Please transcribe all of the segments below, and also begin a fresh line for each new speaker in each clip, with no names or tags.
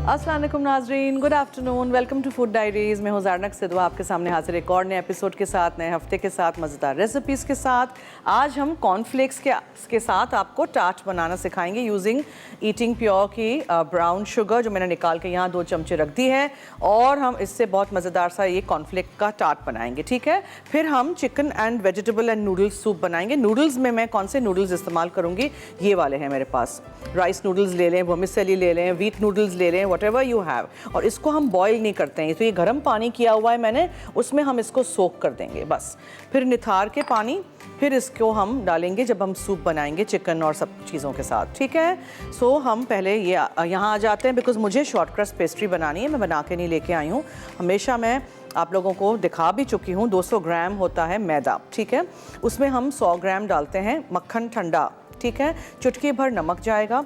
अस्सलाम वालेकुम नाजरीन, good afternoon, welcome to food diaries. मैं हूँ ज़ारनक सिद्दवा आपके सामने हाजिर एक और नए एपिसोड के साथ, नए हफ्ते के साथ, मज़ेदार रेसिपीज़ के साथ। आज हम कॉर्नफ्लेक्स के साथ आपको टार्ट बनाना सिखाएंगे यूजिंग ईटिंग प्योर की ब्राउन शुगर जो मैंने निकाल के यहाँ 2 चमचे रख दी है, और हम इससे बहुत मज़ेदार सा ये कॉर्नफ्लेक्स का टार्ट बनाएंगे। ठीक है, फिर हम chicken and vegetable and noodles soup बनाएंगे। नूडल्स में मैं कौन से नूडल्स इस्तेमाल करूँगी, ये वाले हैं मेरे पास। राइस नूडल्स ले लें, वर्मिसेली ले लें, व्हीट नूडल्स ले लें, व्हाटएवर यू हैव। और इसको हम बॉईल नहीं करते हैं, तो ये गर्म पानी किया हुआ है मैंने, उसमें हम इसको सोक कर देंगे बस। फिर निथार के पानी, फिर इसको हम डालेंगे जब हम सूप बनाएंगे चिकन और सब चीज़ों के साथ। ठीक है, सो हम पहले ये यहाँ आ जाते हैं, बिकॉज मुझे शॉर्ट क्रस्ट पेस्ट्री बनानी है, मैं बना के नहीं लेके आई हूँ। हमेशा मैं आप लोगों को दिखा भी चुकी हूँ। 200 ग्राम होता है मैदा, ठीक है, उसमें हम 100 ग्राम डालते हैं मक्खन ठंडा, ठीक है, चुटकी भर नमक जाएगा,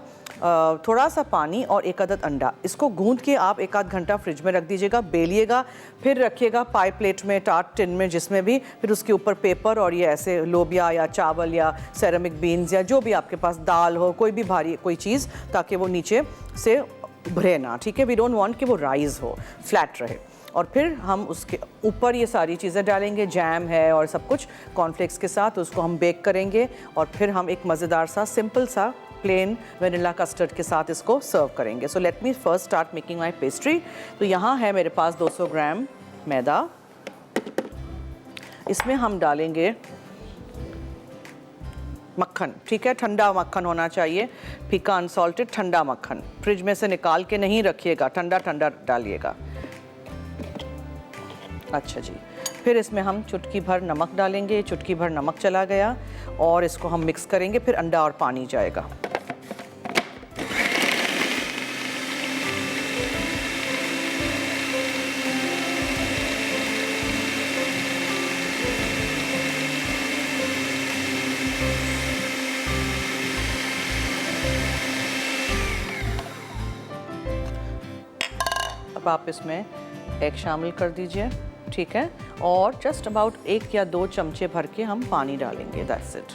थोड़ा सा पानी और एक अदद अंडा। इसको गूंद के आप 1 आध घंटा फ्रिज में रख दीजिएगा, बेलिएगा, फिर रखिएगा पाई प्लेट में, टार्ट टिन में, जिसमें भी, फिर उसके ऊपर पेपर और ये ऐसे लोबिया या चावल या सेरेमिक बीन्स या जो भी आपके पास दाल हो, कोई भी भारी कोई चीज़, ताकि वो नीचे से उभरे ना। ठीक है, वी डोंट वांट कि वो राइज हो, फ्लैट रहे। और फिर हम उसके ऊपर ये सारी चीज़ें डालेंगे, जैम है और सब कुछ कॉर्नफ्लेक्स के साथ, उसको हम बेक करेंगे और फिर हम एक मज़ेदार सा सिंपल सा प्लेन वनीला कस्टर्ड के साथ इसको सर्व करेंगे। So let me first start making my pastry. तो यहाँ है मेरे पास 200 ग्राम मैदा, इसमें हम डालेंगे मक्खन, ठीक है, ठंडा मक्खन होना चाहिए, फीका अनसॉल्टेड ठंडा मक्खन, फ्रिज में से निकाल के नहीं रखिएगा, ठंडा ठंडा डालिएगा। अच्छा जी, फिर इसमें हम चुटकी भर नमक डालेंगे, चुटकी भर नमक चला गया, और इसको हम मिक्स करेंगे, फिर अंडा और पानी जाएगा। अब आप इसमें एग शामिल कर दीजिए, ठीक है, और जस्ट अबाउट 1 या 2 चमचे भर के हम पानी डालेंगे, दैट्स इट।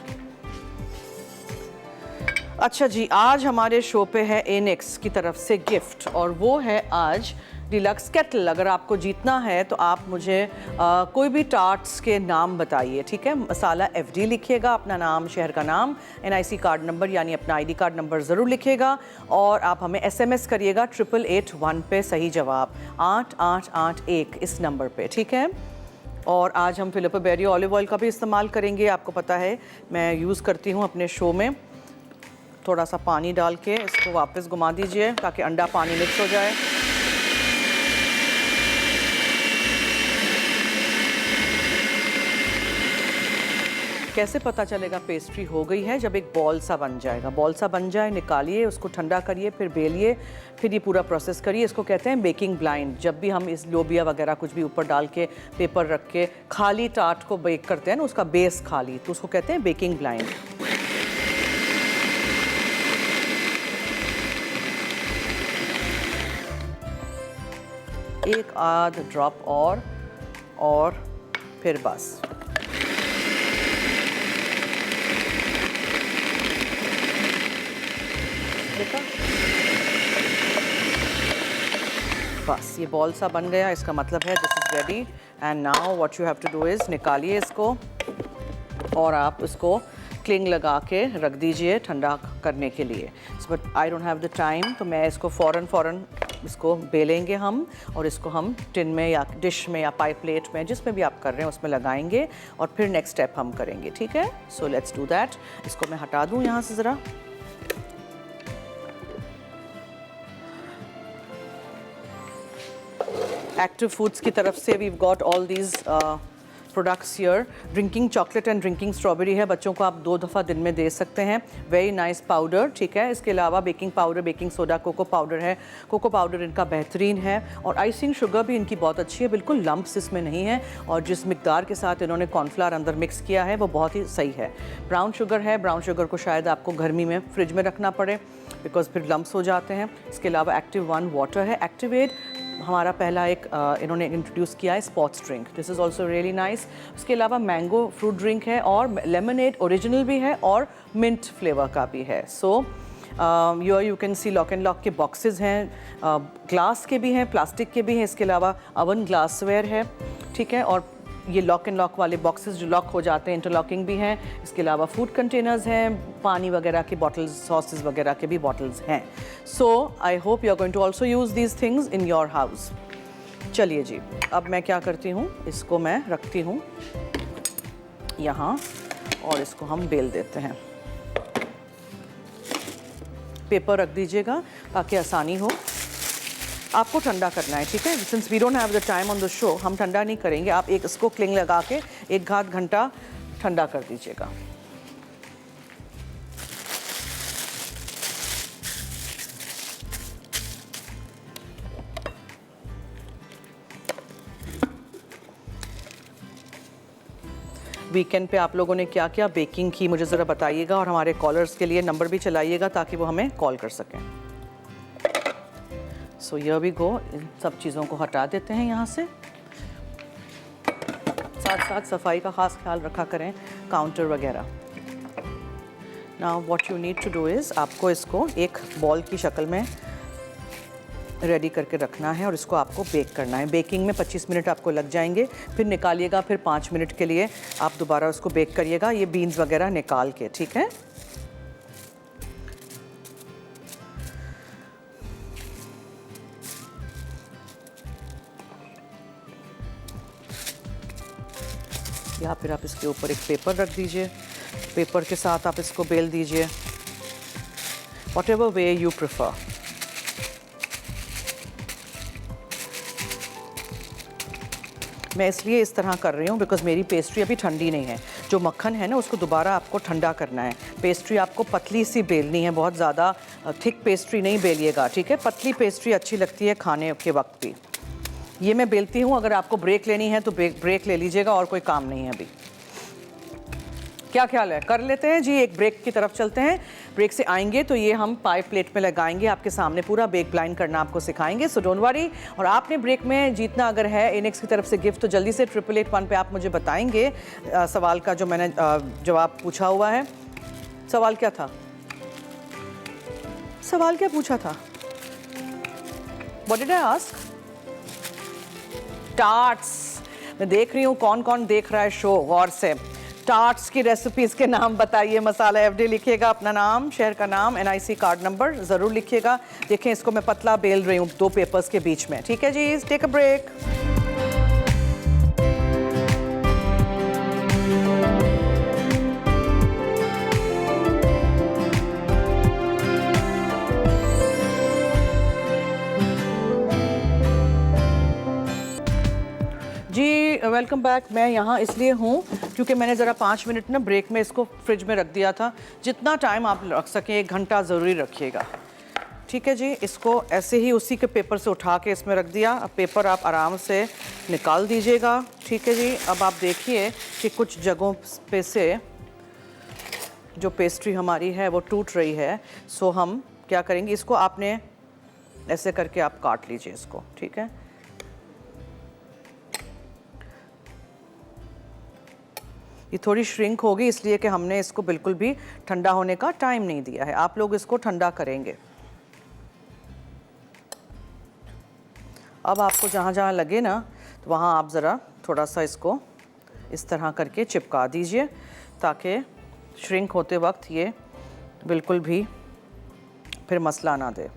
अच्छा जी, आज हमारे शो पे है एनेक्स की तरफ से गिफ्ट, और वो है आज डिलक्स केटल। अगर आपको जीतना है तो आप मुझे कोई भी टार्ट्स के नाम बताइए, ठीक है, मसाला FD लिखिएगा, अपना नाम, शहर का नाम, NIC कार्ड नंबर यानी अपना ID कार्ड नंबर ज़रूर लिखिएगा, और आप हमें SMS करिएगा 8881 पे सही जवाब 8881 इस नंबर पे, ठीक है। और आज हम फिलिपो बेरी ऑलिव ऑयल का भी इस्तेमाल करेंगे, आपको पता है मैं यूज़ करती हूँ अपने शो में। थोड़ा सा पानी डाल के इसको वापस घुमा दीजिए ताकि अंडा पानी मिक्स हो जाए। कैसे पता चलेगा पेस्ट्री हो गई है? जब एक बॉल सा बन जाएगा, बॉल सा बन जाए, निकालिए, उसको ठंडा करिए, फिर बेलिए, फिर ये पूरा प्रोसेस करिए। इसको कहते हैं बेकिंग ब्लाइंड। जब भी हम इस लोबिया वगैरह कुछ भी ऊपर डाल के पेपर रख के खाली टार्ट को बेक करते हैं ना, उसका बेस खाली, तो उसको कहते हैं बेकिंग ब्लाइंड। एक आध ड्रॉप और फिर बस। देखा, बस ये बॉल सा बन गया, इसका मतलब है this is ready. And now what you have to do is निकालिए इसको, और आप इसको क्लिंग लगा के रख दीजिए ठंडा करने के लिए। But I don't have the time, तो मैं इसको फ़ौरन इसको बेलेंगे हम, और इसको हम टिन में या डिश में या पाई प्लेट में, जिसमें भी आप कर रहे हैं उसमें लगाएंगे, और फिर नेक्स्ट स्टेप हम करेंगे, ठीक है। So let's do that. इसको मैं हटा दूँ यहाँ से ज़रा। एक्टिव फूड्स की तरफ से we got all these products here. Drinking chocolate and drinking strawberry है, बच्चों को आप 2 दफ़ा दिन में दे सकते हैं। वेरी नाइस पाउडर, ठीक है। इसके अलावा baking powder, baking soda, cocoa powder है। कोको पाउडर इनका बेहतरीन है, और आइसिंग शुगर भी इनकी बहुत अच्छी है, बिल्कुल लम्प्स इसमें नहीं है, और जिस मिकदार के साथ इन्होंने कॉर्नफ्लावर अंदर मिक्स किया है वो बहुत ही सही है। ब्राउन शुगर है, ब्राउन शुगर को शायद आपको गर्मी में फ्रिज में रखना पड़े, बिकॉज फिर लम्प्स हो जाते हैं। इसके अलावा एक्टिव 1 वाटर है। एक्टिवेट हमारा पहला एक इन्होंने इंट्रोड्यूस किया है sports drink, this is also really nice. उसके अलावा मैंगो फ्रूट ड्रिंक है, और लेमनेड ओरिजिनल भी है और मिंट फ्लेवर का भी है। So you can see lock and lock के बॉक्सेस हैं, ग्लास के भी हैं, प्लास्टिक के भी हैं, इसके अलावा अवन ग्लासवेयर है, ठीक है। और ये लॉक एंड लॉक वाले बॉक्सेस जो लॉक हो जाते हैं, इंटरलॉकिंग भी हैं। इसके अलावा फूड कंटेनर्स हैं, पानी वगैरह की बॉटल्स, सॉसेस वगैरह के भी बॉटल्स हैं। So I hope you are going to also use these things in your house. चलिए जी, अब मैं क्या करती हूँ, इसको मैं रखती हूँ यहाँ और इसको हम बेल देते हैं। पेपर रख दीजिएगा ताकि आसानी हो। आपको ठंडा करना है, ठीक है। Since we don't have the time on the show, हम ठंडा नहीं करेंगे। आप एक इसको क्लिंग लगा के 1 घंटा ठंडा कर दीजिएगा। वीकेंड पे आप लोगों ने क्या क्या बेकिंग की मुझे ज़रा बताइएगा, और हमारे कॉलर्स के लिए नंबर भी चलाइएगा ताकि वो हमें कॉल कर सकें। सो हियर वी गो, इन सब चीज़ों को हटा देते हैं यहाँ से। साथ साथ सफाई का ख़ास ख्याल रखा करें, काउंटर वगैरह। Now what you need to do is, आपको इसको एक बॉल की शक्ल में रेडी करके रखना है और इसको आपको बेक करना है। बेकिंग में 25 मिनट आपको लग जाएंगे, फिर निकालिएगा, फिर 5 मिनट के लिए आप दोबारा उसको बेक करिएगा, ये बीन्स वगैरह निकाल के, ठीक है। या फिर आप इसके ऊपर एक पेपर रख दीजिए, पेपर के साथ आप इसको बेल दीजिए, what ever way you prefer. मैं इसलिए इस तरह कर रही हूँ बिकॉज मेरी पेस्ट्री अभी ठंडी नहीं है। जो मक्खन है ना उसको दोबारा आपको ठंडा करना है। पेस्ट्री आपको पतली सी बेलनी है, बहुत ज़्यादा थिक पेस्ट्री नहीं बेलिएगा, ठीक है। पतली पेस्ट्री अच्छी लगती है खाने के वक्त भी। ये मैं बेलती हूँ, अगर आपको ब्रेक लेनी है तो ब्रेक ले लीजिएगा, और कोई काम नहीं है अभी। क्या ख्याल है, कर लेते हैं जी, एक ब्रेक की तरफ चलते हैं। ब्रेक से आएंगे तो ये हम पाई प्लेट में लगाएंगे, आपके सामने पूरा बेक ब्लाइंड करना आपको सिखाएंगे, सो डोंट वरी। और आपने ब्रेक में जीतना अगर है इनेक्स की तरफ से गिफ्ट, तो जल्दी से 888 पे आप मुझे बताएंगे सवाल का जो मैंने जवाब पूछा हुआ है। सवाल क्या था, सवाल क्या पूछा था, what did I ask? Tarts. मैं देख रही हूँ कौन कौन देख रहा है शो गौर से। टार्ट्स की रेसिपीज के नाम बताइए। मसाला एफडी लिखिएगा, अपना नाम, शहर का नाम, एनआईसी कार्ड नंबर ज़रूर लिखिएगा। देखें इसको मैं पतला बेल रही हूँ 2 पेपर्स के बीच में, ठीक है जी। Take a break. जी वेलकम बैक। मैं यहाँ इसलिए हूँ क्योंकि मैंने ज़रा 5 मिनट ना ब्रेक में इसको फ्रिज में रख दिया था। जितना टाइम आप रख सकें, 1 घंटा ज़रूरी रखिएगा, ठीक है जी। इसको ऐसे ही उसी के पेपर से उठा के इसमें रख दिया। अब पेपर आप आराम से निकाल दीजिएगा, ठीक है जी। अब आप देखिए कि कुछ जगहों पे से जो पेस्ट्री हमारी है वो टूट रही है। सो हम क्या करेंगे, इसको आपने ऐसे करके आप काट लीजिए इसको, ठीक है। ये थोड़ी श्रिंक होगी इसलिए कि हमने इसको बिल्कुल भी ठंडा होने का टाइम नहीं दिया है। आप लोग इसको ठंडा करेंगे। अब आपको जहाँ जहाँ लगे ना, तो वहाँ आप ज़रा थोड़ा सा इसको इस तरह करके चिपका दीजिए ताकि श्रिंक होते वक्त ये बिल्कुल भी फिर मसला ना दे,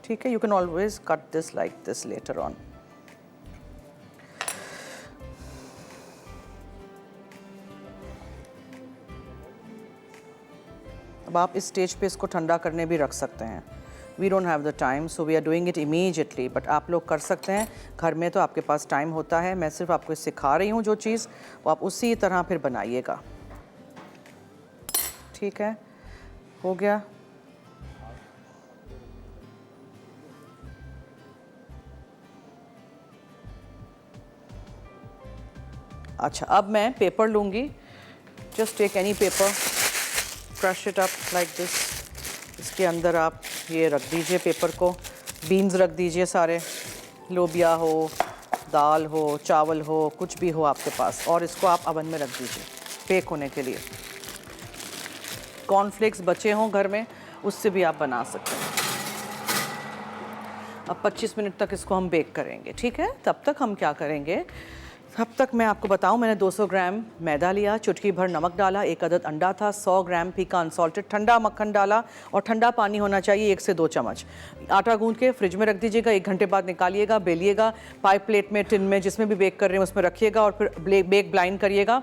ठीक है। You can always cut this like this later on. अब आप इस स्टेज पे इसको ठंडा करने भी रख सकते हैं। We don't have the time so we are doing it immediately, but आप लोग कर सकते हैं घर में, तो आपके पास टाइम होता है। मैं सिर्फ आपको सिखा रही हूँ जो चीज़, वो आप उसी तरह फिर बनाइएगा, ठीक है। हो गया। अच्छा, अब मैं पेपर लूँगी। Just take any paper, crush it up like this. इसके अंदर आप ये रख दीजिए पेपर को, बीन्स रख दीजिए सारे, लोबिया हो, दाल हो, चावल हो, कुछ भी हो आपके पास, और इसको आप अवन में रख दीजिए बेक होने के लिए। कॉर्नफ्लेक्स बचे हों घर में उससे भी आप बना सकते हैं। अब 25 मिनट तक इसको हम बेक करेंगे, ठीक है। तब तक हम क्या करेंगे, तब तक मैं आपको बताऊं, मैंने 200 ग्राम मैदा लिया, चुटकी भर नमक डाला, 1 अदद अंडा था, 100 ग्राम फीका अनसॉल्टेड ठंडा मक्खन डाला और ठंडा पानी होना चाहिए 1 से 2 चम्मच। आटा गूंद के फ्रिज में रख दीजिएगा, 1 घंटे बाद निकालिएगा, बेलिएगा, पाई प्लेट में, टिन में, जिसमें भी बेक कर रहे हैं उसमें रखिएगा और फिर बेक ब्लाइंड करिएगा,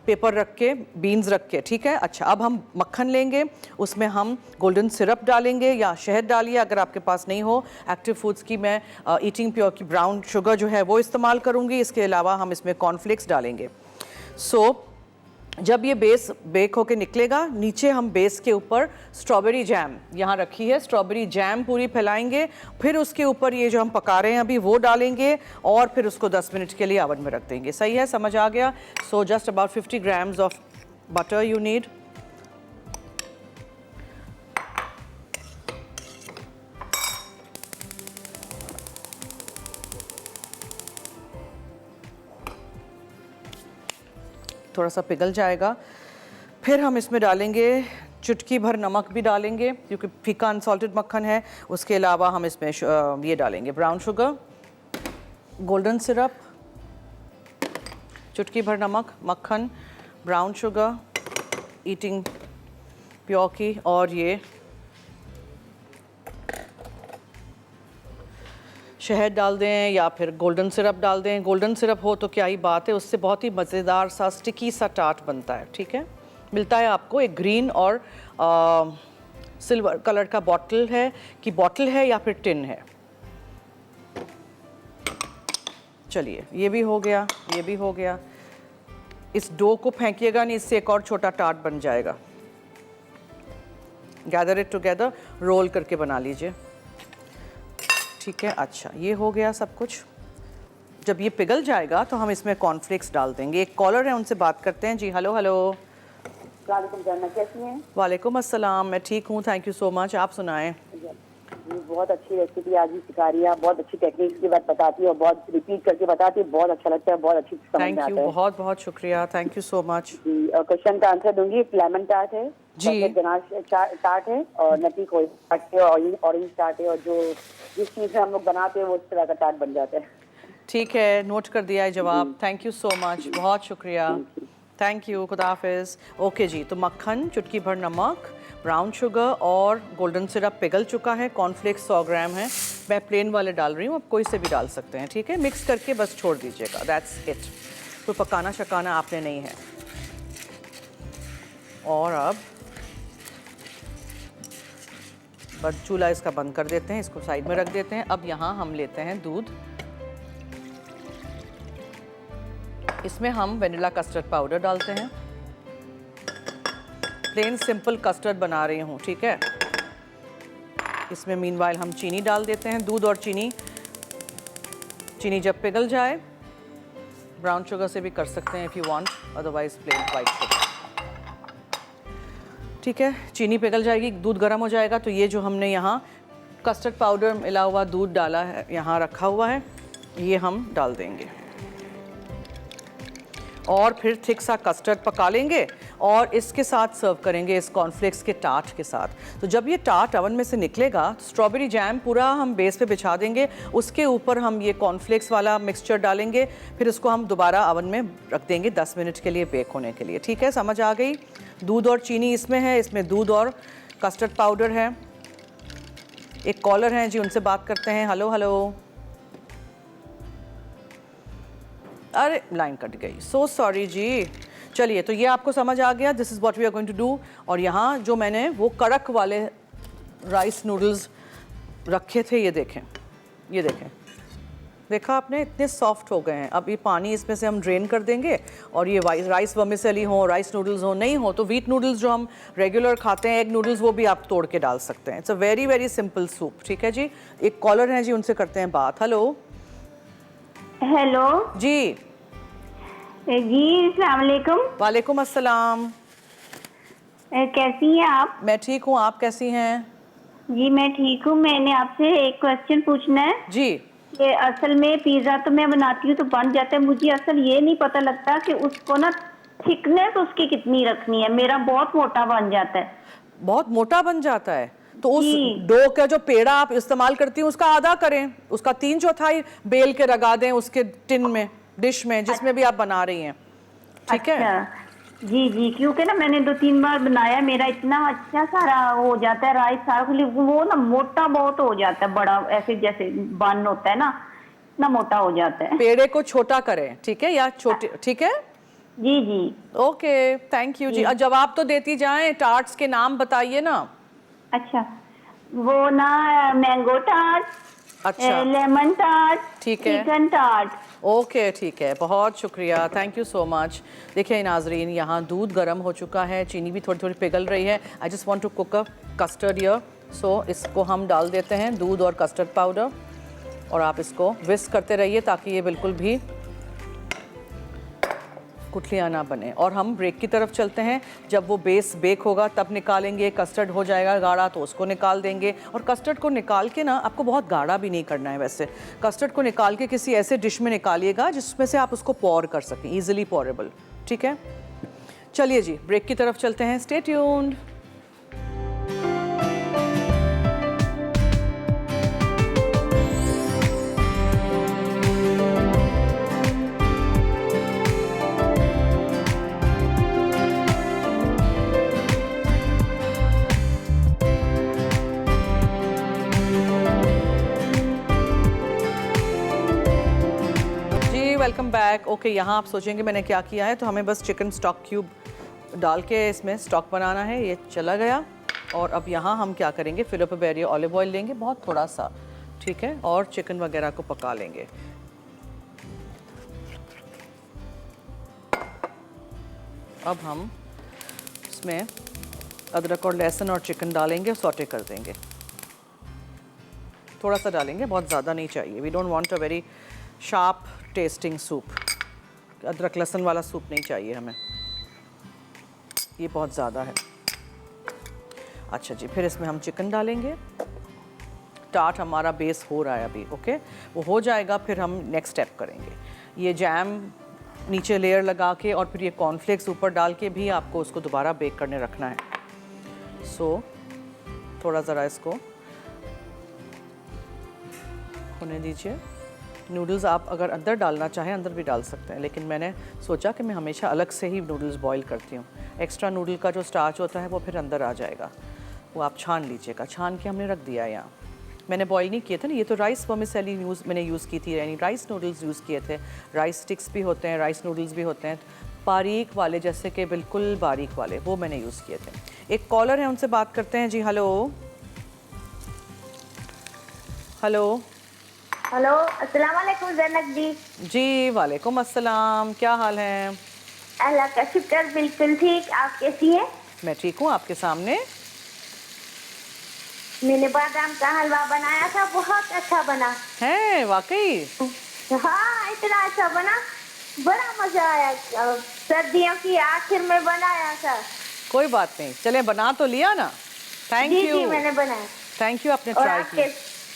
पेपर रख के, बीन्स रख के, ठीक है। अच्छा, अब हम मक्खन लेंगे, उसमें हम गोल्डन सिरप डालेंगे या शहद डालिए अगर आपके पास नहीं हो। एक्टिव फूड्स की मैं ईटिंग प्योर की ब्राउन शुगर जो है वो इस्तेमाल करूँगी। इसके अलावा हम इसमें कॉर्नफ्लेक्स डालेंगे। जब ये बेस बेक होके निकलेगा, नीचे हम बेस के ऊपर स्ट्रॉबेरी जैम यहाँ रखी है, स्ट्रॉबेरी जैम पूरी फैलाएंगे, फिर उसके ऊपर ये जो हम पका रहे हैं अभी वो डालेंगे और फिर उसको 10 मिनट के लिए ओवन में रख देंगे। सही है, समझ आ गया। So just about 50 grams of butter you need. थोड़ा सा पिघल जाएगा, फिर हम इसमें डालेंगे चुटकी भर नमक भी डालेंगे क्योंकि फीका अनसॉल्टेड मक्खन है। उसके अलावा हम इसमें ये डालेंगे ब्राउन शुगर, गोल्डन सिरप, चुटकी भर नमक, मक्खन, ब्राउन शुगर, ईटिंग प्योर की, और ये शहद डाल दें या फिर गोल्डन सिरप डाल दें। गोल्डन सिरप हो तो क्या ही बात है, उससे बहुत ही मज़ेदार सा स्टिकी सा टार्ट बनता है, ठीक है। मिलता है आपको एक ग्रीन और सिल्वर कलर का बॉटल है कि बॉटल है या फिर टिन है। चलिए, ये भी हो गया, ये भी हो गया। इस डो को फेंकिएगा नहीं, इससे एक और छोटा टार्ट बन जाएगा। गैदर इट टुगेदर, रोल करके बना लीजिए, ठीक है। अच्छा, ये हो गया सब कुछ। जब ये पिघल जाएगा तो हम इसमें कॉर्नफ्लेक्स डाल देंगे। एक कॉलर है, उनसे बात करते हैं जी। Hello hello.
कैसी हैं?
वालेकुम अस्सलाम, मैं ठीक हूँ, थैंक यू सो मच। आप सुनाएं।
जी, बहुत अच्छी रेसिपी आज भी सिखा रही है, बहुत अच्छी टेक्निक्स की बात बताती है और बहुत रिपीट करके बताती है, बहुत अच्छा लगता है, बहुत अच्छी समझ में आता है।
थैंक यू, बहुत बहुत शुक्रिया, थैंक यू सो मच।
जी, और क्वेश्चन का आंसर दूंगी। एक लेमन टार्ट है
जी,
गनाश टार्ट है और नटी खोए टार्ट है और ऑरेंज टार्ट है, और जो जिस चीज़ से हम लोग बनाते हैं वो उस तरह का टार्ट बन जाता है।
ठीक है, नोट कर दिया है जवाब। थैंक यू सो मच, बहुत शुक्रिया, थैंक यू, खुदा हाफिज़। ओके जी, तो मक्खन, चुटकी भर नमक, ब्राउन शुगर और गोल्डन सिरप पिघल चुका है। कॉर्नफ्लेक्स 100 ग्राम है, मैं प्लेन वाले डाल रही हूँ, आप कोई से भी डाल सकते हैं, ठीक है। मिक्स करके बस छोड़ दीजिएगा, दैट्स इट। कोई पकाना शकाना आपने नहीं है। और अब बस चूल्हा इसका बंद कर देते हैं, इसको साइड में रख देते हैं। अब यहाँ हम लेते हैं दूध, इसमें हम वेनिला कस्टर्ड पाउडर डालते हैं। प्लेन सिंपल कस्टर्ड बना रही हूँ, ठीक है। इसमें मीनवाइल हम चीनी डाल देते हैं, दूध और चीनी। चीनी जब पिघल जाए, ब्राउन शुगर से भी कर सकते हैं if you want, otherwise plain white sugar, ठीक है। चीनी पिघल जाएगी, दूध गर्म हो जाएगा, तो ये जो हमने यहाँ कस्टर्ड पाउडर मिला हुआ दूध डाला है, यहाँ रखा हुआ है, ये हम डाल देंगे और फिर थिक सा कस्टर्ड पका लेंगे और इसके साथ सर्व करेंगे इस कॉर्नफ्लेक्स के टार्ट के साथ। तो जब ये टार्ट ओवन में से निकलेगा, स्ट्रॉबेरी जैम पूरा हम बेस पे बिछा देंगे, उसके ऊपर हम ये कॉर्नफ्लेक्स वाला मिक्सचर डालेंगे, फिर इसको हम दोबारा ओवन में रख देंगे 10 मिनट के लिए बेक होने के लिए, ठीक है। समझ आ गई। दूध और चीनी इसमें है, इसमें दूध और कस्टर्ड पाउडर है। एक कॉलर हैं जी, उनसे बात करते हैं। Hello hello. अरे लाइन कट गई, सो सॉरी जी। चलिए, तो ये आपको समझ आ गया, this is what we are going to do. और यहाँ जो मैंने वो कड़क वाले राइस नूडल्स रखे थे, ये देखें, ये देखें, देखा आपने, इतने सॉफ्ट हो गए हैं। अब ये पानी इसमें से हम ड्रेन कर देंगे और ये राइस वर्मिसेली हो, राइस नूडल्स हो, नहीं हो तो वीट नूडल्स जो हम रेगुलर खाते हैं, एग नूडल्स, वो भी आप तोड़ के डाल सकते हैं। It's a very very simple soup, ठीक है जी। एक कॉलर हैं जी, उनसे करते हैं बात। हेलो
हेलो
जी।
जी, अस्सलाम वालेकुम।
वालेकुम अस्सलाम।
कैसी हैं आप?
मैं ठीक हूँ, आप कैसी हैं?
जी मैं ठीक हूँ। मैंने आपसे एक क्वेश्चन पूछना है
जी।
कि असल में पिज़्ज़ा तो मैं बनाती हूँ तो बन जाता है, मुझे असल ये नहीं पता लगता कि उसको ना थिकनेस उसकी कितनी रखनी है? मेरा बहुत मोटा बन जाता है।
बहुत मोटा बन जाता है तो उस
जी।
डो का जो पेड़ा आप इस्तेमाल करती हैं उसका आधा करें, उसका 3/4 बेल के लगा दें उसके टिन में, डिश में, जिसमें भी आप बना रही हैं। ठीक है।
अच्छा जी जी, क्योंकि ना मैंने 2-3 बार बनाया, मेरा इतना अच्छा सारा हो जाता है राइस सारा, वो ना मोटा बहुत हो जाता है, बड़ा ऐसे जैसे बन होता है ना, इतना मोटा हो जाता है।
पेड़े को छोटा करें, ठीक है, या छोटे, ठीक है।
जी जी।
ओके, थैंक यू जी। अब जवाब तो देती जाएं, टार्ट्स के नाम बताइए ना।
अच्छा, वो ना मैंगो टार्ट,
अच्छा,
लेमन टार्ट,
ठीक है।
Chicken tart.
ओके, ठीक है, बहुत शुक्रिया, थैंक यू सो मच। देखिए नाजरीन, यहाँ दूध गर्म हो चुका है, चीनी भी थोड़ी थोड़ी पिघल रही है। I just want to cook a custard here, so इसको हम डाल देते हैं, दूध और कस्टर्ड पाउडर, और आप इसको विस्क करते रहिए ताकि ये बिल्कुल भी गुठलियाँ ना बने। और हम ब्रेक की तरफ चलते हैं। जब वो बेस बेक होगा तब निकालेंगे, कस्टर्ड हो जाएगा गाढ़ा तो उसको निकाल देंगे। और कस्टर्ड को निकाल के ना, आपको बहुत गाढ़ा भी नहीं करना है वैसे, कस्टर्ड को निकाल के किसी ऐसे डिश में निकालिएगा जिसमें से आप उसको पॉर कर सकें, ईजिली पॉरेबल। ठीक है, चलिए जी ब्रेक की तरफ चलते हैं, stay tuned. Welcome back. Okay, यहाँ आप सोचेंगे मैंने क्या किया है, तो हमें बस चिकन स्टॉक क्यूब डाल के इसमें स्टॉक बनाना है। ये चला गया। और अब यहाँ हम क्या करेंगे, फिलिप बेरी ऑलिव ऑयल लेंगे, बहुत थोड़ा सा, ठीक है, और चिकन वगैरह को पका लेंगे। अब हम इसमें अदरक और लहसुन और चिकन डालेंगे और सौटे कर देंगे। थोड़ा सा डालेंगे, बहुत ज़्यादा नहीं चाहिए। We don't want a very sharp tasting soup, अदरक लहसुन वाला सूप नहीं चाहिए हमें, ये बहुत ज़्यादा है। अच्छा जी, फिर इसमें हम चिकन डालेंगे। टार्ट हमारा बेस हो रहा है अभी, ओके, वो हो जाएगा, फिर हम नेक्स्ट स्टेप करेंगे। ये जैम नीचे लेयर लगा के और फिर ये कॉर्नफ्लेक्स ऊपर डाल के भी आपको उसको दोबारा बेक करने रखना है। सो थोड़ा ज़रा इसको होने दीजिए। नूडल्स आप अगर अंदर डालना चाहें अंदर भी डाल सकते हैं, लेकिन मैंने सोचा कि मैं हमेशा अलग से ही नूडल्स बॉईल करती हूँ। एक्स्ट्रा नूडल का जो स्टार्च होता है वो फिर अंदर आ जाएगा, वो आप छान लीजिएगा। छान के हमने रख दिया है यहाँ, मैंने बॉईल नहीं किए थे ना, ये तो राइस वर्मिसेली मैंने यूज़ की थी, यानी राइस नूडल्स यूज़ किए थे। राइस स्टिक्स भी होते हैं, राइस नूडल्स भी होते हैं, बारीक वाले, जैसे कि बिल्कुल बारीक वाले, वो मैंने यूज़ किए थे। एक कॉलर है, उनसे बात करते हैं जी। हेलो हेलो
हेलो, अस्सलाम वालेकुम ज़ैनब जी।
जी वालेकुम अस्सलाम, क्या हाल है?
अल्लाह का शुक्र, बिल्कुल ठीक। आप कैसी हैं?
मैं ठीक हूँ। आपके सामने
मैंने बादाम का हलवा बनाया था, बहुत अच्छा बना
है वाकई।
हाँ, इतना अच्छा बना, बड़ा मजा आया। सर्दियों की आखिर में बनाया था।
कोई बात नहीं, चले बना तो लिया ना। Thank
ji
you.
जी, मैंने बनाया।
थैंक यू, आपने
और
ट्राई किया।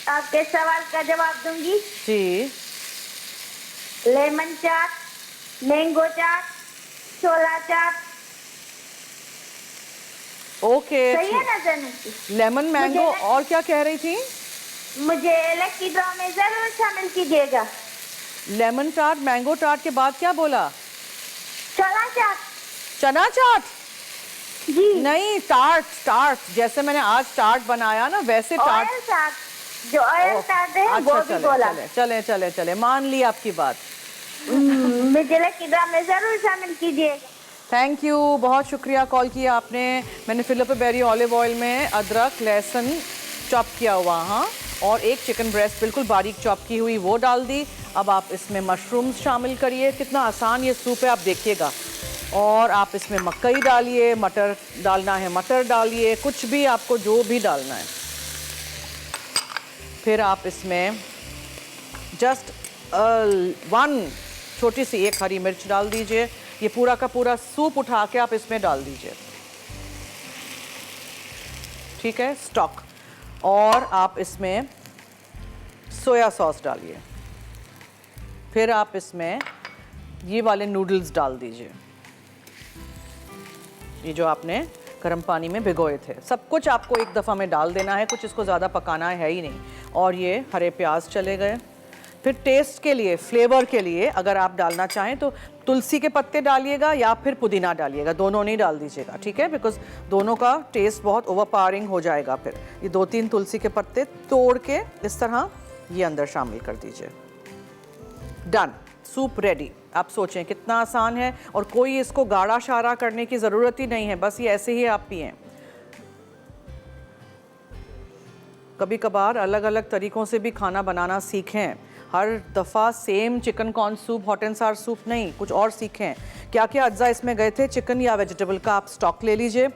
आपके सवाल का जवाब दूंगी।
जी,
लेमन चाट, मैंगो चाट, छोला चाट।
ओके,
सही है ना ज़ैनब जी?
लेमन मैंगो, और क्या कह रही थी?
मुझे लकी ड्रॉ में जरूर शामिल कीजिएगा।
लेमन चाट, मैंगो चाट के बाद क्या बोला?
छोला चाट।
चना चाट?
जी
नहीं, टार्ट। टार्ट जैसे मैंने आज टार्ट बनाया ना, वैसे टार्ट।
ऑयल चाट, जो ऑयल चाट है वो भी बोला।
चले चले चले, मान ली आपकी बात।
मुझे लकी ड्रॉ में जरूर शामिल कीजिए।
थैंक यू, बहुत शुक्रिया कॉल किया आपने। मैंने फिलिप बेरी ऑलिव ऑयल में अदरक लहसुन चॉप किया हुआ, हाँ, और एक चिकन ब्रेस्ट बिल्कुल बारीक चॉप की हुई वो डाल दी। अब आप इसमें मशरूम्स शामिल करिए, कितना आसान ये सूप है, आप देखिएगा। और आप इसमें मकई डालिए, मटर डालना है मटर डालिए, कुछ भी आपको जो भी डालना है। फिर आप इसमें जस्ट 1 छोटी सी 1 हरी मिर्च डाल दीजिए। ये पूरा का पूरा सूप उठा के आप इसमें डाल दीजिए, ठीक है, स्टॉक। और आप इसमें सोया सॉस डालिए। फिर आप इसमें ये वाले नूडल्स डाल दीजिए। ये जो आपने गर्म पानी में भिगोए थे। सब कुछ आपको एक दफ़ा में डाल देना है, कुछ इसको ज़्यादा पकाना है ही नहीं। और ये हरे प्याज चले गए। फिर टेस्ट के लिए, फ्लेवर के लिए अगर आप डालना चाहें तो तुलसी के पत्ते डालिएगा या फिर पुदीना डालिएगा, दोनों नहीं डाल दीजिएगा, ठीक है, बिकॉज दोनों का टेस्ट बहुत ओवरपावरिंग हो जाएगा। फिर ये 2-3 तुलसी के पत्ते तोड़ के इस तरह ये अंदर शामिल कर दीजिए। Done, soup ready. आप सोचें कितना आसान है, और कोई इसको गाढ़ा शारा करने की ज़रूरत ही नहीं है, बस ये ऐसे ही आप पिएं। कभी कभार अलग अलग तरीक़ों से भी खाना बनाना सीखें। हर दफ़ा same chicken corn soup, hot and सार सूप नहीं, कुछ और सीखें। क्या क्या अज्जा इसमें गए थे, चिकन या वेजिटेबल का आप स्टॉक ले लीजिए।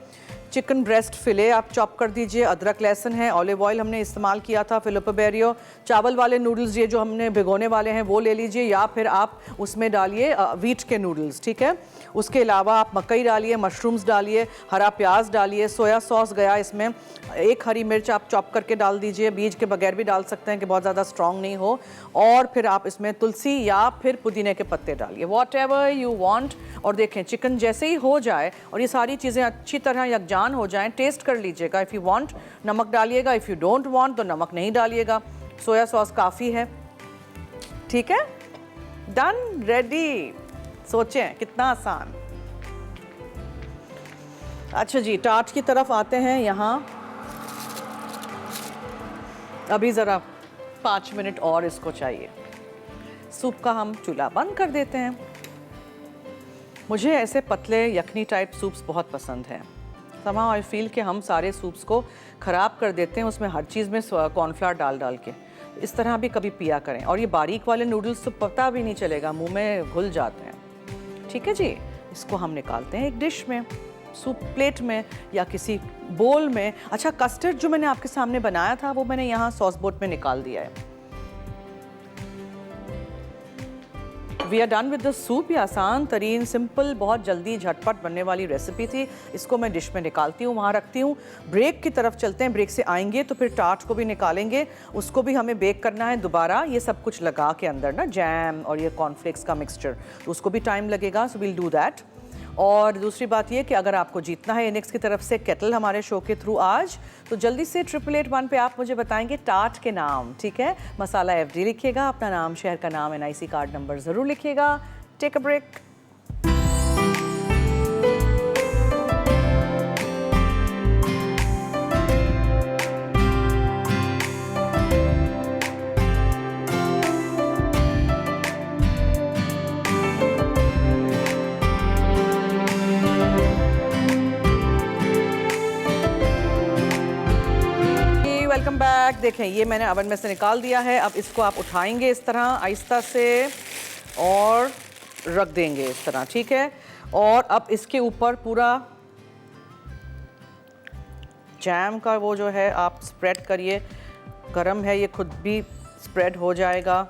चिकन ब्रेस्ट फिले आप चॉप कर दीजिए। अदरक लहसुन है, ऑलिव ऑयल हमने इस्तेमाल किया था, फिलिपो बेरियो। चावल वाले नूडल्स ये जो हमने भिगोने वाले हैं वो ले लीजिए, या फिर आप उसमें डालिए वीट के नूडल्स, ठीक है। उसके अलावा आप मकई डालिए, मशरूम्स डालिए, हरा प्याज डालिए, सोया सॉस गया इसमें, एक हरी मिर्च आप चॉप करके डाल दीजिए, बीज के बगैर भी डाल सकते हैं कि बहुत ज़्यादा स्ट्रॉन्ग नहीं हो। और फिर आप इसमें तुलसी या फिर पुदीने के पत्ते डालिए, वॉट एवर यू वांट। और देखें चिकन जैसे ही हो जाए और ये सारी चीज़ें अच्छी तरह यकजान हो जाएं, टेस्ट कर लीजिएगा। इफ़ यू वांट नमक डालिएगा, इफ़ यू डोंट वांट तो नमक नहीं डालिएगा। सोया सॉस काफ़ी है, ठीक है। Done, ready. सोचें कितना आसान। अच्छा जी, टाट की तरफ आते हैं। यहाँ अभी ज़रा 5 मिनट और इसको चाहिए। सूप का हम चूल्हा बंद कर देते हैं। मुझे ऐसे पतले यखनी टाइप सूप्स बहुत पसंद हैं। somehow आई फील कि हम सारे सूप्स को ख़राब कर देते हैं, उसमें हर चीज़ में कॉर्नफ्लावर डाल डाल के। इस तरह भी कभी पिया करें। और ये बारीक वाले नूडल्स तो पता भी नहीं चलेगा, मुंह में घुल जाते हैं, ठीक है जी। इसको हम निकालते हैं एक डिश में, सूप प्लेट में या किसी बोल में। अच्छा, कस्टर्ड जो मैंने आपके सामने बनाया था वो मैंने यहाँ सॉस बोट में निकाल दिया है। We are done with the soup. ये आसान तरीन, सिंपल, बहुत जल्दी झटपट बनने वाली रेसिपी थी। इसको मैं डिश में निकालती हूँ, वहाँ रखती हूँ। ब्रेक की तरफ चलते हैं। ब्रेक से आएंगे तो फिर टार्ट को भी निकालेंगे, उसको भी हमें बेक करना है दोबारा। ये सब कुछ लगा के अंदर ना, जैम और ये कॉर्नफ्लेक्स का मिक्सचर, तो उसको भी टाइम लगेगा, सो विल डू दैट। और दूसरी बात ये कि अगर आपको जीतना है इनेक्स की तरफ से केटल हमारे शो के थ्रू आज, तो जल्दी से 8881 पे आप मुझे बताएंगे टार्ट के नाम, ठीक है। मसाला FD लिखिएगा, अपना नाम, शहर का नाम, NIC कार्ड नंबर ज़रूर लिखिएगा। Take a break. Welcome back. देखें ये मैंने ओवन में से निकाल दिया है। अब इसको आप उठाएंगे इस तरह आहिस्ता से और रख देंगे इस तरह, ठीक है। और अब इसके ऊपर पूरा जैम का वो जो है आप स्प्रेड करिए। गरम है, ये खुद भी स्प्रेड हो जाएगा।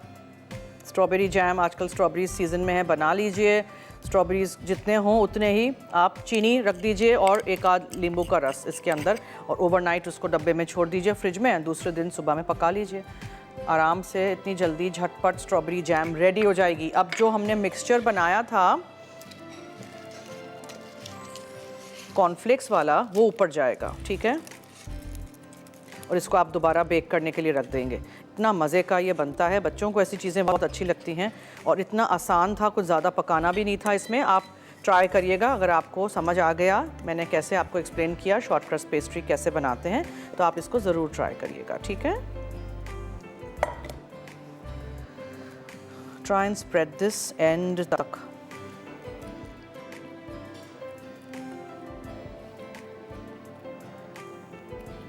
स्ट्रॉबेरी जैम, आजकल स्ट्रॉबेरी सीज़न में है, बना लीजिए। स्ट्रॉबेरीज जितने हों उतने ही आप चीनी रख दीजिए और एक आध नींबू का रस इसके अंदर, और ओवरनाइट उसको डब्बे में छोड़ दीजिए फ्रिज में। दूसरे दिन सुबह में पका लीजिए आराम से। इतनी जल्दी झटपट स्ट्रॉबेरी जैम रेडी हो जाएगी। अब जो हमने मिक्सचर बनाया था कॉर्नफ्लेक्स वाला, वो ऊपर जाएगा, ठीक है। और इसको आप दोबारा बेक करने के लिए रख देंगे। इतना मज़े का ये बनता है, बच्चों को ऐसी चीज़ें बहुत अच्छी लगती हैं। और इतना आसान था, कुछ ज़्यादा पकाना भी नहीं था इसमें। आप ट्राई करिएगा। अगर आपको समझ आ गया मैंने कैसे आपको एक्सप्लेन किया शॉर्ट क्रस्ट पेस्ट्री कैसे बनाते हैं, तो आप इसको ज़रूर ट्राई करिएगा, ठीक है। Try and spread this and तक।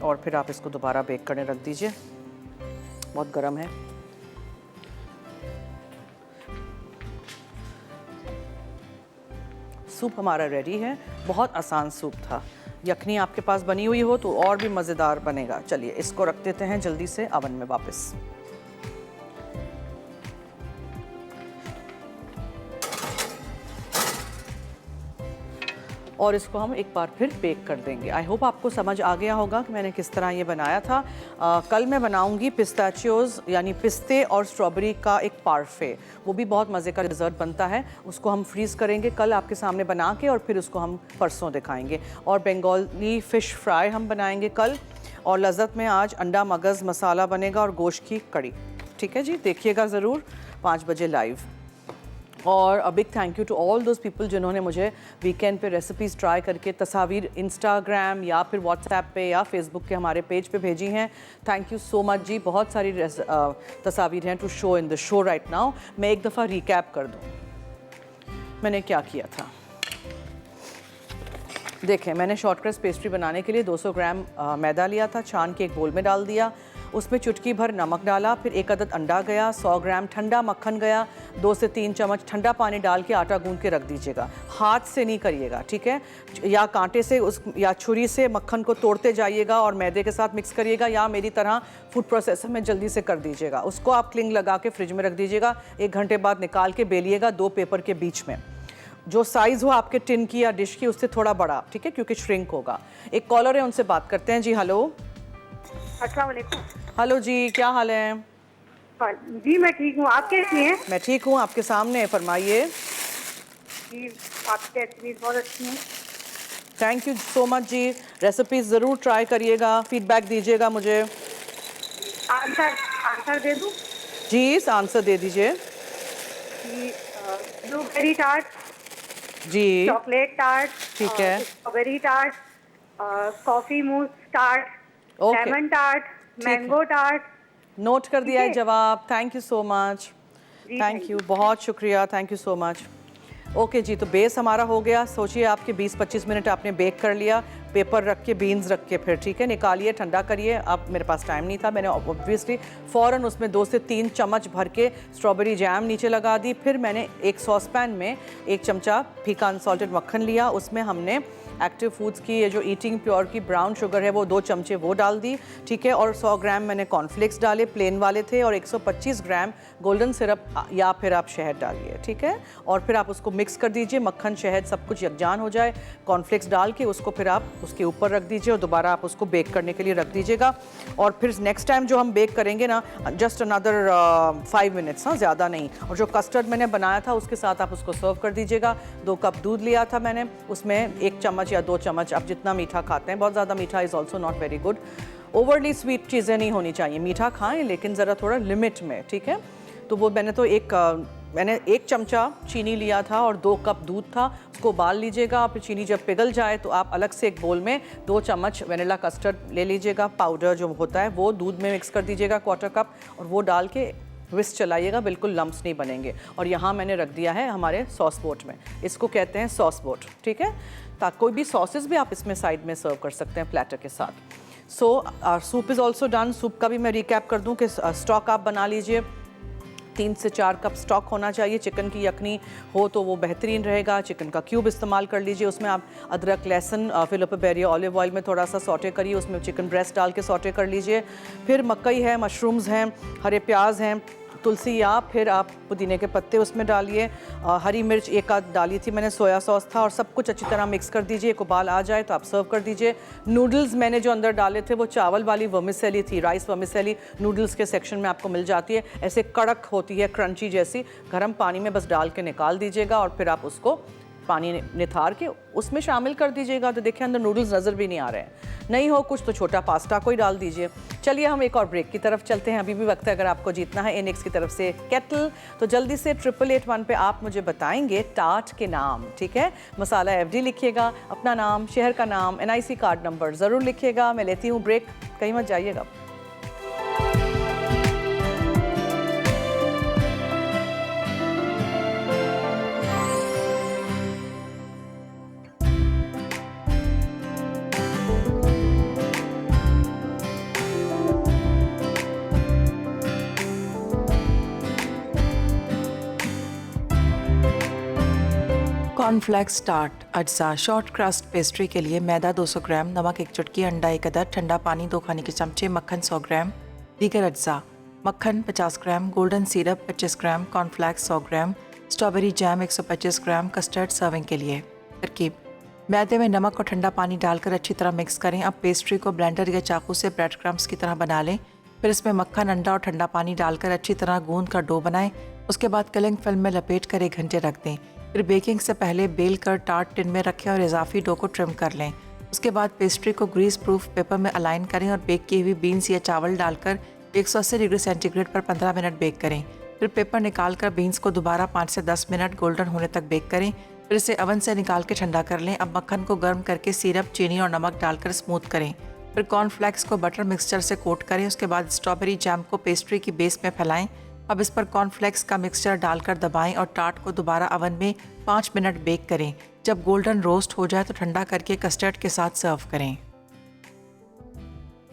और फिर आप इसको दोबारा बेक करने रख दीजिए। बहुत गर्म है। सूप हमारा रेडी है। बहुत आसान सूप था। यखनी आपके पास बनी हुई हो तो और भी मज़ेदार बनेगा। चलिए इसको रख देते हैं जल्दी से अवन में वापस। और इसको हम एक बार फिर बेक कर देंगे। आई होप आपको समझ आ गया होगा कि मैंने किस तरह ये बनाया था। कल मैं बनाऊंगी पिस्ताचियोज़ यानी पिस्ते और स्ट्रॉबेरी का एक पार्फे, वो भी बहुत मज़े का डिज़र्ट बनता है। उसको हम फ्रीज़ करेंगे कल आपके सामने बना के, और फिर उसको हम परसों दिखाएंगे। और बंगाली फ़िश फ्राई हम बनाएंगे कल, और लज़्ज़त में आज अंडा मगज़ मसाला बनेगा और गोश्त की कड़ी। ठीक है जी, देखिएगा ज़रूर 5 बजे लाइव। और a big thank you to all those people जिन्होंने मुझे वीकेंड पे रेसिपीज़ ट्राई करके तस्वीर इंस्टाग्राम या फिर व्हाट्सएप पे या फेसबुक के हमारे पेज पे भेजी हैं। Thank you so much ji. बहुत सारी तस्वीर हैं to show in the show right now. मैं एक दफ़ा रिकैप कर दूँ मैंने क्या किया था। देखें, मैंने शॉर्ट क्रस्ट पेस्ट्री बनाने के लिए 200 ग्राम मैदा लिया था, छान के एक बोल में डाल दिया, उसमें चुटकी भर नमक डाला, फिर 1 अदद अंडा गया, 100 ग्राम ठंडा मक्खन गया, 2 से 3 चम्मच ठंडा पानी डाल के आटा गूंद के रख दीजिएगा। हाथ से नहीं करिएगा, ठीक है, या कांटे से या छुरी से मक्खन को तोड़ते जाइएगा और मैदे के साथ मिक्स करिएगा, या मेरी तरह फूड प्रोसेसर में जल्दी से कर दीजिएगा। उसको आप क्लिंग लगा के फ्रिज में रख दीजिएगा। 1 घंटे बाद निकाल के बेलिएगा 2 पेपर के बीच में, जो साइज़ हो आपके टिन की या डिश की उससे थोड़ा बड़ा, ठीक है, क्योंकि श्रिंक होगा। एक कॉलर है, उनसे बात करते हैं जी। हेलो।
अस्सलाम वालेकुम।
हेलो जी, क्या हाल है?
जी मैं ठीक हूँ, आप कैसी हैं?
मैं ठीक हूँ, आपके सामने, फरमाइए।
जी आपकी रेसिपीज बहुत अच्छी हैं।
थैंक यू सो मच जी। रेसिपीज़ ज़रूर ट्राई करिएगा, फीडबैक दीजिएगा मुझे।
आंसर दे दूँ?
जी आंसर दे दीजिए।
ब्लूबेरी टार्ट
जी,
चॉकलेट टार्ट,
ठीक है,
strawberry tart, coffee mousse tart,
okay,
lemon tart, mango tart.
Note कर दिया है जवाब। Thank you so much. Thank you, बहुत शुक्रिया, thank you so much. Okay जी, तो बेस हमारा हो गया। सोचिए आपके 20-25 मिनट आपने बेक कर लिया, पेपर रख के, बीन्स रख के, फिर ठीक है, निकालिए, ठंडा करिए। अब मेरे पास टाइम नहीं था, मैंने ऑब्वियसली फ़ौरन उसमें 2 से 3 चम्मच भर के स्ट्रॉबेरी जैम नीचे लगा दी। फिर मैंने एक सॉस पैन में 1 चमचा फीका अनसॉल्टेड मक्खन लिया, उसमें हमने एक्टिव फूड्स की ये जो ईटिंग प्योर की ब्राउन शुगर है वो 2 चमचे वो डाल दी, ठीक है, और 100 ग्राम मैंने कॉर्नफ्लेक्स डाले, प्लेन वाले थे, और 125 ग्राम गोल्डन सिरप या फिर आप शहद डालिए, ठीक है, और फिर आप उसको मिक्स कर दीजिए। मक्खन शहद सब कुछ यकजान हो जाए, कॉर्नफ्लेक्स डाल के उसको फिर आप उसके ऊपर रख दीजिए और दोबारा आप उसको बेक करने के लिए रख दीजिएगा। और फिर नेक्स्ट टाइम जो हम बेक करेंगे ना, जस्ट अनदर 5 मिनट्स, हाँ ज़्यादा नहीं। और जो कस्टर्ड मैंने बनाया था उसके साथ आप उसको सर्व कर दीजिएगा। 2 कप दूध लिया था मैंने, उसमें 1 चम्मच या 2 चम्मच, आप जितना मीठा खाते हैं, बहुत ज़्यादा मीठा is also not very good. Overly sweet चीज़ें नहीं होनी चाहिए, मीठा खाएं लेकिन ज़रा थोड़ा लिमिट में, ठीक है। तो वो मैंने तो मैंने 1 चमचा चीनी लिया था और 2 कप दूध था, उसको उबाल लीजिएगा। फिर चीनी जब पिघल जाए तो आप अलग से एक बोल में 2 चम्मच वनीला कस्टर्ड ले लीजिएगा, पाउडर जो होता है वो दूध में मिक्स कर दीजिएगा 1/4 कप, और वो डाल के विस्क चलाइएगा, बिल्कुल लम्प्स नहीं बनेंगे। और यहाँ मैंने रख दिया है हमारे सॉस बोट में, इसको कहते हैं सॉस बोट, ठीक है, ताकि कोई भी सॉसेस भी आप इसमें साइड में सर्व कर सकते हैं प्लेटर के साथ। So soup is also done. Soup का भी मैं रिकैप कर दूँ कि स्टॉक आप बना लीजिए, 3 से 4 कप स्टॉक होना चाहिए। चिकन की यखनी हो तो वो बेहतरीन रहेगा। चिकन का क्यूब इस्तेमाल कर लीजिए, उसमें आप अदरक, लहसुन, फिलिपिपेरिया ऑलिव ऑयल में थोड़ा सा सौटे करिए, उसमें चिकन ब्रेस्ट डाल के सौटे कर लीजिए। फिर मकई है, मशरूम्स हैं, हरे प्याज हैं, तुलसी, या फिर आप पुदीने के पत्ते उसमें डालिए, हरी मिर्च 1 आध डाली थी मैंने, सोया सॉस था, और सब कुछ अच्छी तरह मिक्स कर दीजिए। एक उबाल आ जाए तो आप सर्व कर दीजिए। नूडल्स मैंने जो अंदर डाले थे वो चावल वाली वर्मिसेली थी, राइस वर्मिसेली नूडल्स के सेक्शन में आपको मिल जाती है, ऐसे कड़क होती है, क्रंची जैसी। गर्म पानी में बस डाल के निकाल दीजिएगा और फिर आप उसको पानी निथार के उसमें शामिल कर दीजिएगा। तो देखिए अंदर नूडल्स नज़र भी नहीं आ रहे हैं। नहीं हो कुछ तो छोटा पास्ता कोई डाल दीजिए। चलिए हम एक और ब्रेक की तरफ चलते हैं, अभी भी वक्त है अगर आपको जीतना है इनिक्स की तरफ से केटल। तो जल्दी से 8881 पे आप मुझे बताएंगे टार्ट के नाम, ठीक है, मसाला FD लिखिएगा, अपना नाम, शहर का नाम, NIC कार्ड नंबर ज़रूर लिखिएगा। मैं लेती हूँ ब्रेक, कहीं मत जाइएगा।
कॉर्नफ्लेक्स टार्ट अज्जा शॉर्ट क्रस्ट पेस्ट्री के लिए मैदा 200 ग्राम, नमक 1 चुटकी, अंडा 1 अदद, ठंडा पानी 2 खाने के चमचे, मक्खन 100 ग्राम। दीगर अज्जा: मक्खन 50 ग्राम, गोल्डन सिरप 25 ग्राम, कॉर्नफ्लेक्स 100 ग्राम, स्ट्रॉबेरी जैम 125 ग्राम, कस्टर्ड सर्विंग के लिए। तरकीब: मैदे में नमक और ठंडा पानी डालकर अच्छी तरह मिक्स करें। अब पेस्ट्री को ब्लेंडर या चाकू से ब्रेड क्रम्स की तरह बना लें। फिर इसमें मक्खन, अंडा और ठंडा पानी डालकर अच्छी तरह गूंद कर डो बनाएं। उसके बाद कलिंग फिल्म में लपेट कर 1 घंटे रख दें। फिर बेकिंग से पहले बेल कर टार्ट टिन में रखें और इजाफी डो को ट्रिम कर लें। उसके बाद पेस्ट्री को ग्रीस प्रूफ पेपर में अलाइन करें और बेक की हुई बीन्स या चावल डालकर 180 डिग्री सेंटीग्रेड पर 15 मिनट बेक करें। फिर पेपर निकाल कर बीन्स को दोबारा 5 से 10 मिनट गोल्डन होने तक बेक करें। फिर इसे ओवन से निकाल के ठंडा कर लें। अब मक्खन को गर्म करके सिरप, चीनी और नमक डालकर स्मूथ करें। फिर कॉर्नफ्लेक्स को बटर मिक्सचर से कोट करें। उसके बाद स्ट्रॉबेरी जैम को पेस्ट्री की बेस में फैलाएं। अब इस पर कॉर्नफ्लेक्स का मिक्सचर डालकर दबाएं और टार्ट को दोबारा ओवन में 5 मिनट बेक करें। जब गोल्डन रोस्ट हो जाए तो ठंडा करके कस्टर्ड के साथ सर्व करें।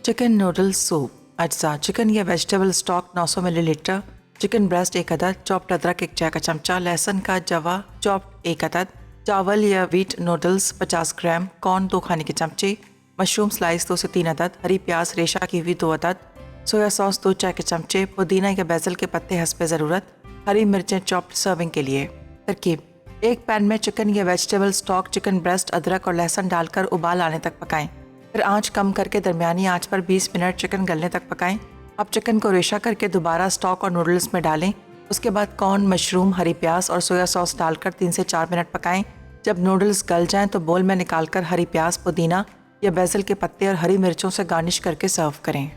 Chicken noodles soup. अज्जा: चिकन या vegetable stock 900 millilitre, chicken breast 1 अदद, चॉप्ड अदरक 1 चाय का चमचा, लहसुन का जवा चॉप्ड 1 अदद, चावल या व्हीट नूडल्स 50 ग्राम, कॉर्न 2 खाने के चमचे, मशरूम स्लाइस 2 से 3 अदद, हरी प्याज रेशा की हुई 2 अदद, सोया सॉस 2 चाय के चमचे, पुदीना या बेसल के पत्ते हस्बे ज़रूरत, हरी मिर्चें चॉप्ड सर्विंग के लिए। तरकीब: एक पैन में चिकन या वेजिटेबल स्टॉक, चिकन ब्रेस्ट, अदरक और लहसुन डालकर उबाल आने तक पकाएं। फिर आंच कम करके दरमियानी आंच पर 20 मिनट चिकन गलने तक पकाएं। अब चिकन को रेशा करके दोबारा स्टॉक और नूडल्स में डालें। उसके बाद कॉर्न, मशरूम, हरी प्याज और सोया सॉस डालकर 3 से 4 मिनट पकाएं। जब नूडल्स गल जाएं तो बोल में निकालकर हरी प्याज, पुदीना या बेसल के पत्ते और हरी मिर्चों से गार्निश करके सर्व करें।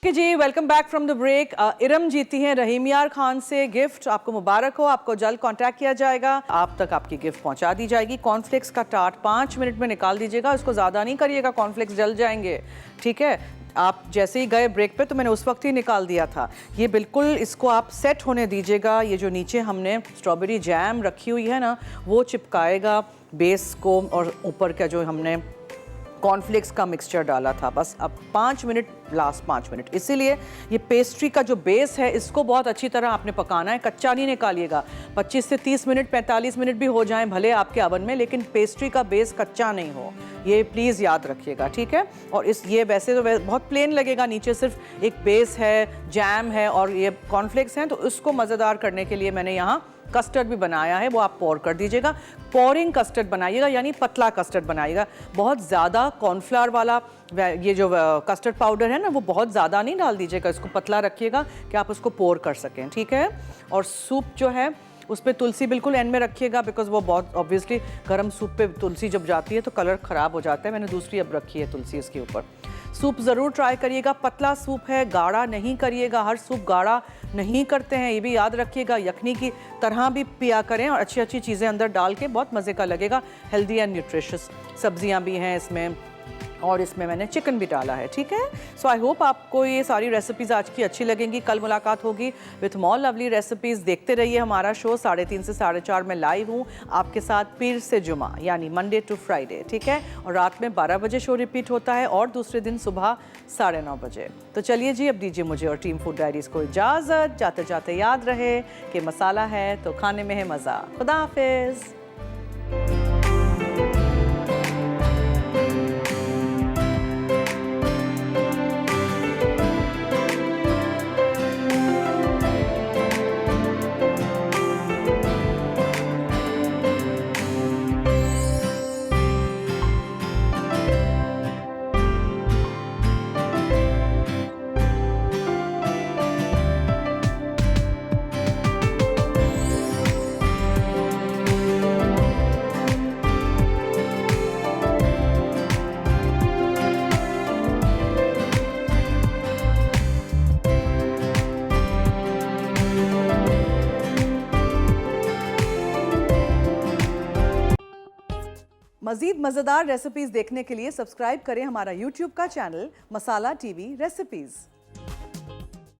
जी welcome back from the break. Iram जीती हैं रहीम यार खान से गिफ्ट। आपको मुबारक हो, आपको जल्द कांटेक्ट किया जाएगा, आप तक आपकी गिफ्ट पहुंचा दी जाएगी। कॉर्नफ्लेक्स का टार्ट 5 मिनट में निकाल दीजिएगा, इसको ज़्यादा नहीं करिएगा, कॉर्नफ्लेक्स जल जाएंगे, ठीक है। आप जैसे ही गए ब्रेक पे तो मैंने उस वक्त ही निकाल दिया था। ये बिल्कुल इसको आप सेट होने दीजिएगा। ये जो नीचे हमने स्ट्रॉबेरी जैम रखी हुई है ना, वो चिपकाएगा बेस को, और ऊपर का जो हमने कॉर्नफ्लेक्स का मिक्सचर डाला था। बस अब 5 मिनट, लास्ट 5 मिनट। इसीलिए ये पेस्ट्री का जो बेस है इसको बहुत अच्छी तरह आपने पकाना है, कच्चा नहीं निकालिएगा। 25 से 30 मिनट, 45 मिनट भी हो जाएं भले आपके ओवन में, लेकिन पेस्ट्री का बेस कच्चा नहीं हो, ये प्लीज़ याद रखिएगा, ठीक है। और ये वैसे तो बहुत प्लेन लगेगा, नीचे सिर्फ एक बेस है, जैम है और ये कॉर्नफ्लेक्स हैं, तो उसको मज़ेदार करने के लिए मैंने यहाँ कस्टर्ड भी बनाया है, वो आप पोर कर दीजिएगा। पोरिंग कस्टर्ड बनाइएगा, यानी पतला कस्टर्ड बनाइएगा। बहुत ज़्यादा कॉर्नफ्लावर वाला ये जो कस्टर्ड पाउडर है ना, वो बहुत ज़्यादा नहीं डाल दीजिएगा, इसको पतला रखिएगा कि आप उसको पोर कर सकें, ठीक है। और सूप जो है उसमें तुलसी बिल्कुल एंड में रखिएगा, बिकॉज वो बहुत ऑब्वियसली गर्म सूप पे तुलसी जब जाती है तो कलर ख़राब हो जाता है। मैंने दूसरी अब रखी है तुलसी इसके ऊपर। सूप ज़रूर ट्राई करिएगा, पतला सूप है, गाढ़ा नहीं करिएगा। हर सूप गाढ़ा नहीं करते हैं, ये भी याद रखिएगा। यखनी की तरह भी पिया करें और अच्छी अच्छी चीज़ें अंदर डाल के, बहुत मज़े का लगेगा। हेल्दी एंड न्यूट्रिशियस सब्जियां भी हैं इसमें, और इसमें मैंने चिकन भी डाला है, ठीक है। सो आई होप आपको ये सारी रेसिपीज़ आज की अच्छी लगेंगी। कल मुलाकात होगी विथ मोर लवली रेसिपीज़। देखते रहिए हमारा शो। 3:30 से 4:30 में लाइव हूँ आपके साथ, पीर से जुमा, यानी मंडे टू फ्राइडे, ठीक है। और रात में 12 बजे शो रिपीट होता है, और दूसरे दिन सुबह 9:30 बजे। तो चलिए जी, अब दीजिए मुझे और टीम फूड डायरीज़ को इजाज़त। जाते जाते याद रहे कि मसाला है तो खाने में है मज़ा। खुदा हाफिज़। मज़ीद मज़ेदार रेसिपीज़ देखने के लिए सब्सक्राइब करें हमारा YouTube का चैनल मसाला TV रेसिपीज़।